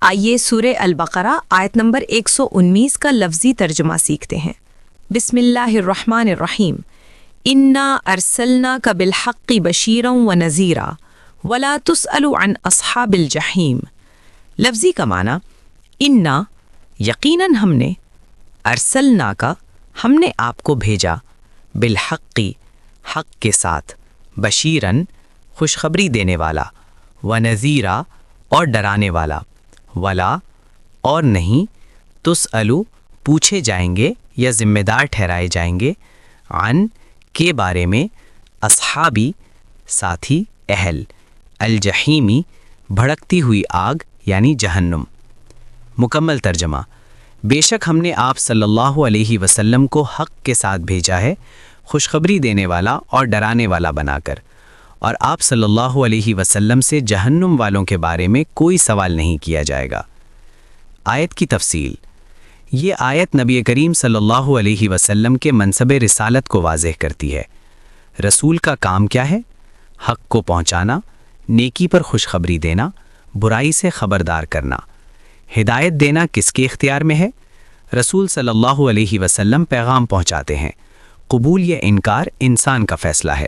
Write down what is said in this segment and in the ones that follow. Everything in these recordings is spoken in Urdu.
آئیے سورہ البقرہ آیت نمبر 119 کا لفظی ترجمہ سیکھتے ہیں۔ بسم اللہ الرحمن الرحیم۔ انا ارسلناک بالحق بشیرا ونذیرا ولا تسأل عن اصحاب الجحیم۔ لفظی کا معنی انا یقیناً ہم نے، ارسلناک ہم نے آپ کو بھیجا، بالحقی حق کے ساتھ، بشیرن خوشخبری دینے والا، ونذیرا اور ڈرانے والا، ولا اور نہیں، تسألو پوچھے جائیں گے یا ذمہ دار ٹھہرائے جائیں گے، عن کے بارے میں، اصحابی ساتھی، اہل، الجحیمی بھڑکتی ہوئی آگ یعنی جہنم۔ مکمل ترجمہ۔ بے شک ہم نے آپ صلی اللہ علیہ وسلم کو حق کے ساتھ بھیجا ہے، خوشخبری دینے والا اور ڈرانے والا بنا کر، اور آپ صلی اللہ علیہ وسلم سے جہنم والوں کے بارے میں کوئی سوال نہیں کیا جائے گا۔ آیت کی تفصیل۔ یہ آیت نبی کریم صلی اللہ علیہ وسلم کے منصب رسالت کو واضح کرتی ہے۔ رسول کا کام کیا ہے؟ حق کو پہنچانا، نیکی پر خوشخبری دینا، برائی سے خبردار کرنا۔ ہدایت دینا کس کے اختیار میں ہے؟ رسول صلی اللہ علیہ وسلم پیغام پہنچاتے ہیں، قبول یا انکار انسان کا فیصلہ ہے۔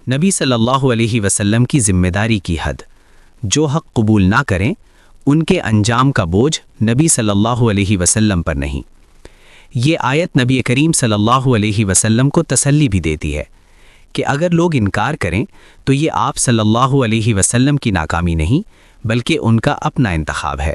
نبی صلی اللہ علیہ وسلم کی ذمہ داری کی حد، جو حق قبول نہ کریں ان کے انجام کا بوجھ نبی صلی اللہ علیہ وسلم پر نہیں۔ یہ آیت نبی کریم صلی اللہ علیہ وسلم کو تسلی بھی دیتی ہے کہ اگر لوگ انکار کریں تو یہ آپ صلی اللہ علیہ وسلم کی ناکامی نہیں بلکہ ان کا اپنا انتخاب ہے۔